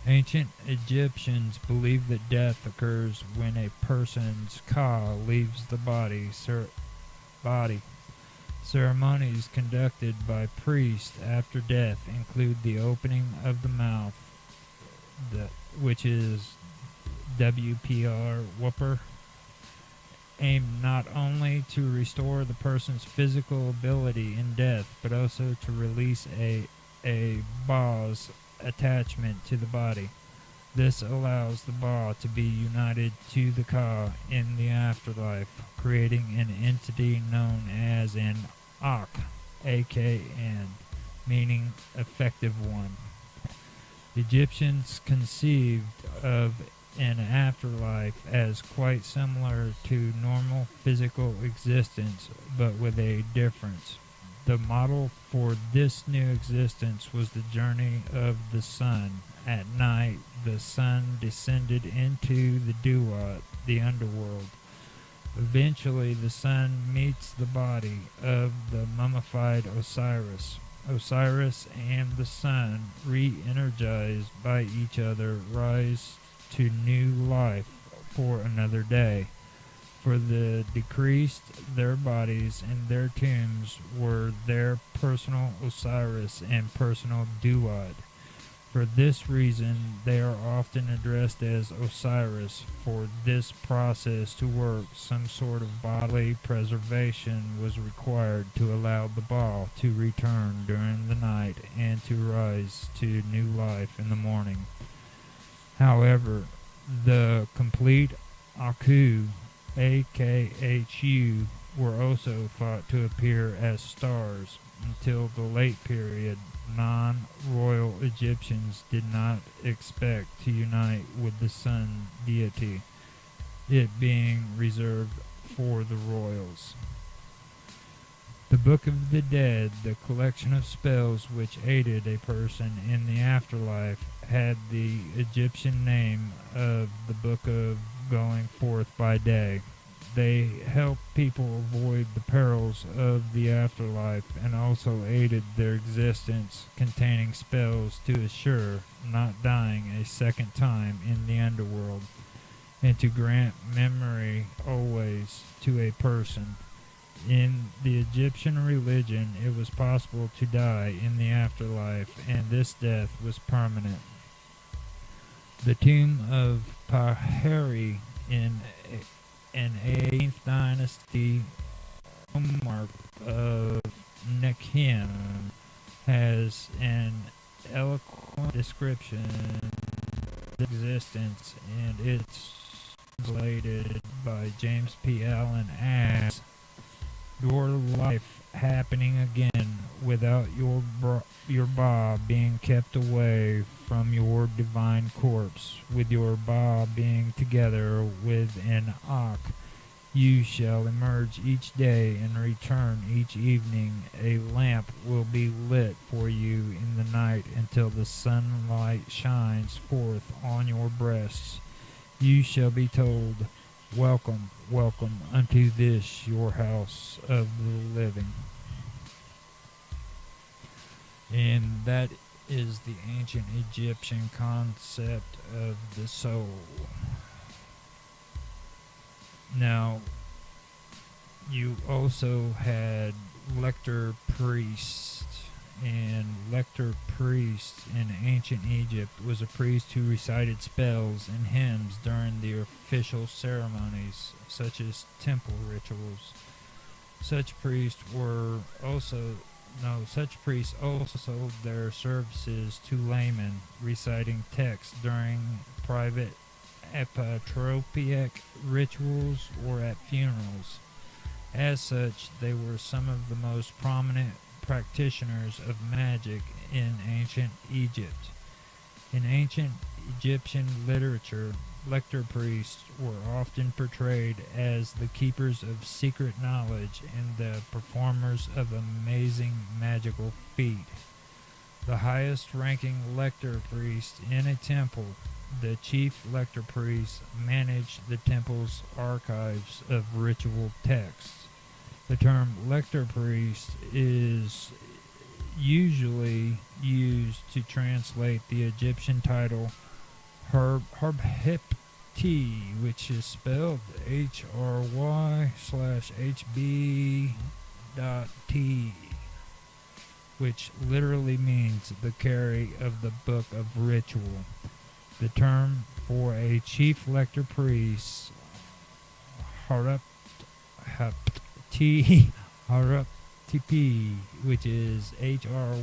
Ancient Egyptians believed that death occurs when a person's ka leaves the body. Ceremonies conducted by priests after death include the opening of the mouth, which is WPR Whooper, aimed not only to restore the person's physical ability in death, but also to release a Ba's attachment to the body. This allows the Ba to be united to the Ka in the afterlife, creating an entity known as an Ak, AKN, meaning effective one. Egyptians conceived of an afterlife as quite similar to normal physical existence, but with a difference. The model for this new existence was the journey of the sun. At night, the sun descended into the Duat, the underworld. Eventually, the sun meets the body of the mummified Osiris. Osiris and the sun, re-energized by each other, rise to new life for another day. For the deceased, their bodies and their tombs were their personal Osiris and personal Duat. For this reason, they are often addressed as Osiris. For this process to work, some sort of bodily preservation was required to allow the Ba to return during the night and to rise to new life in the morning. However, the complete Aku, AKHU, were also thought to appear as stars. Until the late period, non-royal Egyptians did not expect to unite with the sun deity, it being reserved for the royals. The Book of the Dead, the collection of spells which aided a person in the afterlife, had the Egyptian name of the Book of Going Forth by Day. They helped people avoid the perils of the afterlife and also aided their existence, containing spells to assure not dying a second time in the underworld, and to grant memory always to a person. In the Egyptian religion, it was possible to die in the afterlife, and this death was permanent. The tomb of Paheri in an 18th dynasty monarch of Nekhem has an eloquent description of existence, and it's translated by James P. Allen as your life happening again without your Ba being kept away from your divine corpse, with your Ba being together with an Ak. You shall emerge each day and return each evening. A lamp will be lit for you in the night until the sunlight shines forth on your breasts. You shall be told, welcome, welcome unto this your house of the living. And that is the ancient Egyptian concept of the soul. Now, you also had lector priests, and lector priest in ancient Egypt was a priest who recited spells and hymns during the official ceremonies, such as temple rituals. Such priests also sold their services to laymen, reciting texts during private epitropic rituals or at funerals. As such, they were some of the most prominent practitioners of magic in ancient Egypt. In ancient Egyptian literature, lector priests were often portrayed as the keepers of secret knowledge and the performers of amazing magical feats. The highest ranking lector priest in a temple, the chief lector priest, managed the temple's archives of ritual texts. The term lector priest is usually used to translate the Egyptian title T, which is spelled HRY/HB.T, which literally means the carry of the book of ritual. The term for a chief lector priest, Haruptp, which is HRY/HB.T,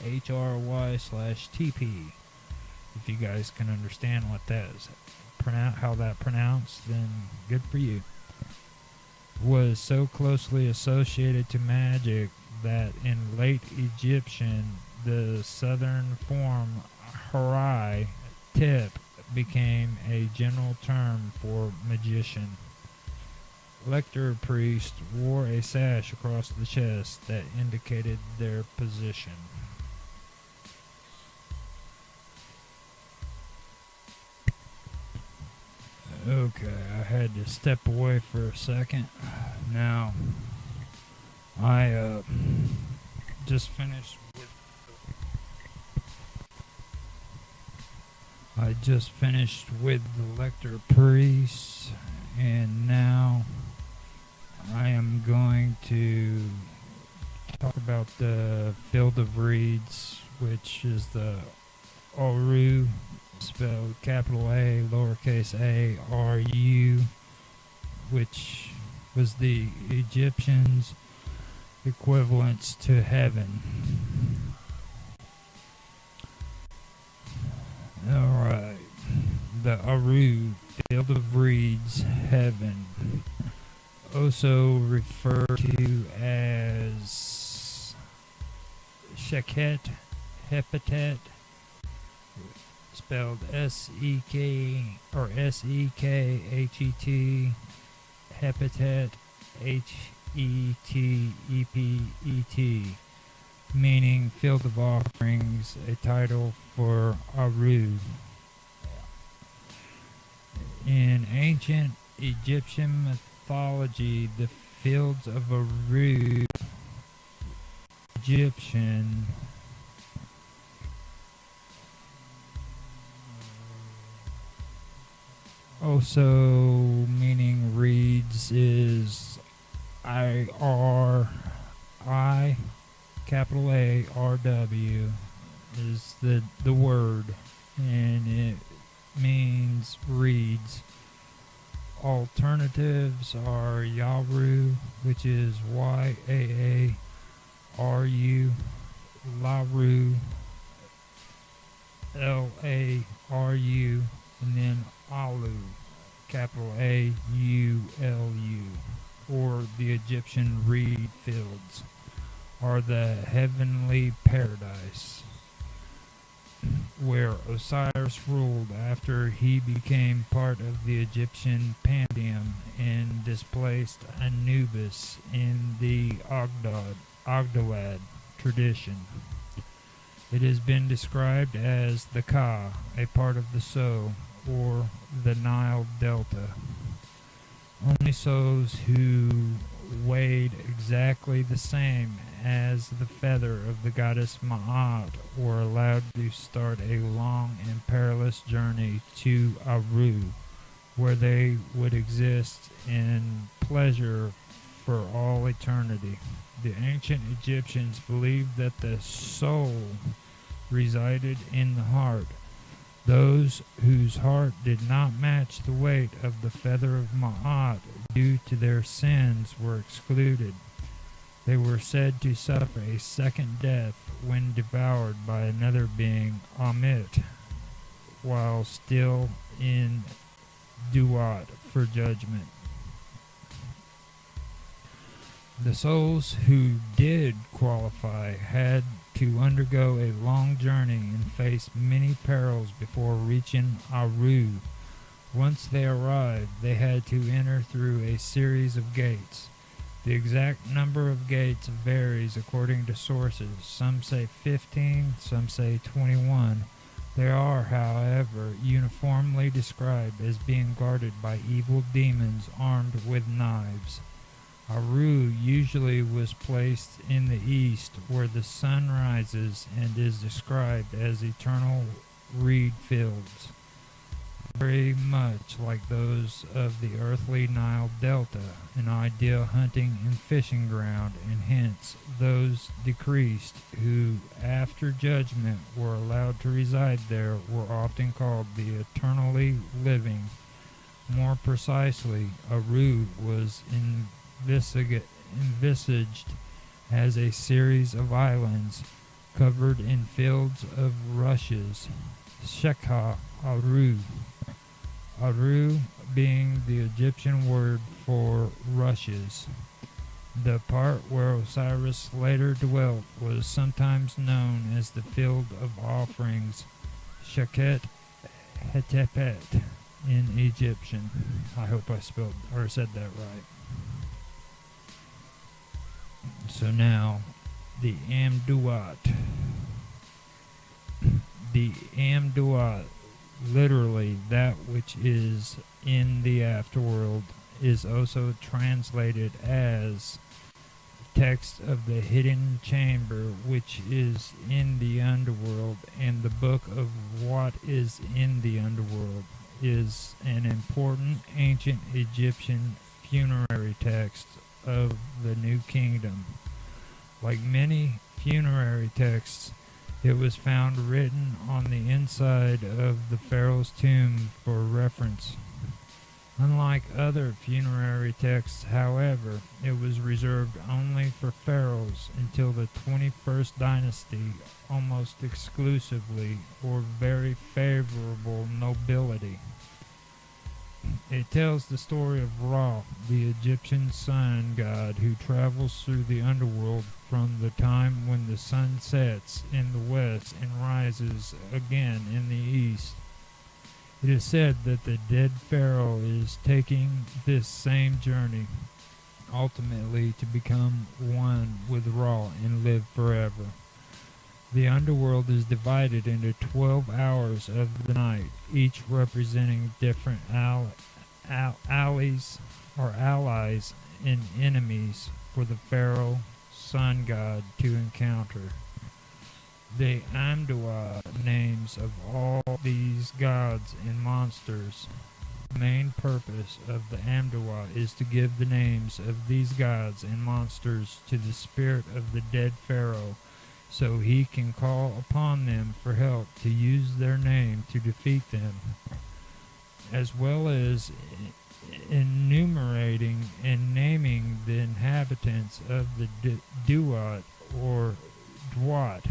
HRY/TP. If you guys can understand what that is, how that pronounced, then good for you. Was so closely associated to magic that in late Egyptian, the southern form Harai tip became a general term for magician. Lector priests wore a sash across the chest that indicated their position. Okay, I had to step away for a second. Now, I just finished with the lector priest, and now I am going to talk about the field of reeds, which is the Oru, spelled capital A, lowercase a, R-U, which was the Egyptians' equivalents to heaven. Alright, the Aru, field of reeds, heaven, also referred to as Sheket, Hepetet, spelled S-E-K or S-E-K-H-E-T, Hepetet, H-E-T-E-P-E-T, meaning field of offerings, a title for Aru. In ancient Egyptian mythology, the fields of Aru, Egyptian, also meaning reeds, is I-R-I, capital A-R-W, is the word, and it means reeds. Alternatives are Yaru, which is Y-A-A-R-U, Laru, L-A-R-U, and then Alu, capital A-U-L-U, or the Egyptian reed fields, are the heavenly paradise, where Osiris ruled after he became part of the Egyptian pantheon and displaced Anubis in the Ogdoad tradition. It has been described as the Ka, a part of the So, or the Nile Delta. Only souls who weighed exactly the same as the feather of the goddess Ma'at were allowed to start a long and perilous journey to Aru, where they would exist in pleasure for all eternity. The ancient Egyptians believed that the soul resided in the heart. Those whose heart did not match the weight of the feather of Ma'at due to their sins were excluded. They were said to suffer a second death when devoured by another being, Amit, while still in Duat for judgment. The souls who did qualify had to undergo a long journey and face many perils before reaching Aru. Once they arrived, they had to enter through a series of gates. The exact number of gates varies according to sources. Some say 15, some say 21. They are, however, uniformly described as being guarded by evil demons armed with knives. Aru usually was placed in the east where the sun rises and is described as eternal reed fields, very much like those of the earthly Nile Delta, an ideal hunting and fishing ground, and hence those decreased who, after judgment, were allowed to reside there were often called the eternally living. More precisely, Aru was envisaged as a series of islands covered in fields of rushes, Shekha Aru. Aru being the Egyptian word for rushes. The part where Osiris later dwelt was sometimes known as the field of offerings, Sheket Hetepet in Egyptian. I hope I spelled or said that right. So now, the Amduat. The Amduat, literally that which is in the afterworld, is also translated as text of the hidden chamber which is in the underworld, and the book of what is in the underworld is an important ancient Egyptian funerary text of the New Kingdom. Like many funerary texts, it was found written on the inside of the pharaoh's tomb for reference. Unlike other funerary texts, however, it was reserved only for pharaohs until the 21st dynasty, almost exclusively, or very favorable nobility. It tells the story of Ra, the Egyptian sun god who travels through the underworld from the time when the sun sets in the west and rises again in the east. It is said that the dead pharaoh is taking this same journey, ultimately to become one with Ra and live forever. The underworld is divided into 12 hours of the night, each representing different allies and enemies for the pharaoh sun god to encounter. The Amdua names of all these gods and monsters. The main purpose of the Amdua is to give the names of these gods and monsters to the spirit of the dead pharaoh, so he can call upon them for help to use their name to defeat them, as well as enumerating and naming the inhabitants of the Duat or Dwat,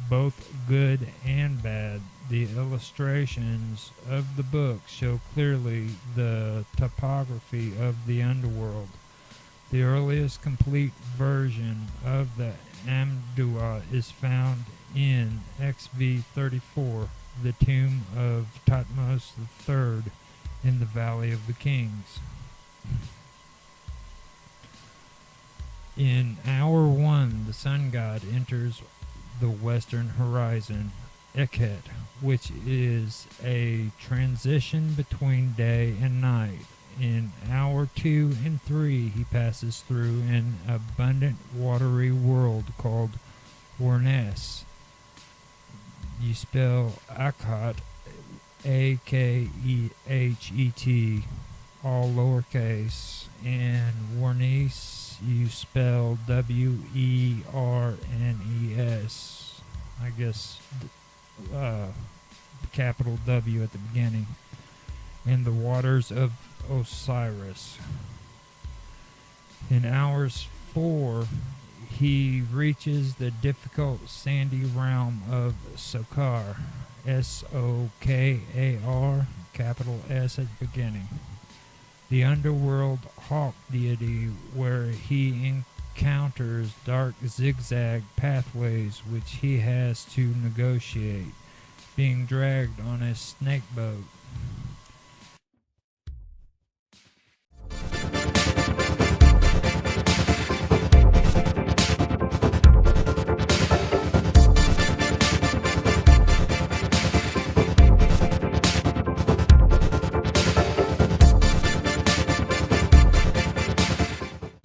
both good and bad. The illustrations of the book show clearly the topography of the underworld. The earliest complete version of the Amdua is found in XV 34, the tomb of Thutmose III in the Valley of the Kings. In Hour 1, the sun god enters the western horizon, Ekhet, which is a transition between day and night. In Hour 2 and 3, he passes through an abundant watery world called Warnes. You spell Akhet, Akhet, all lowercase, and Warnes you spell Wernes. I guess capital W at the beginning. In the waters of Osiris. In Hours 4, he reaches the difficult sandy realm of Sokar, Sokar, capital S at the beginning. The underworld hawk deity, where he encounters dark zigzag pathways which he has to negotiate, being dragged on a snake boat.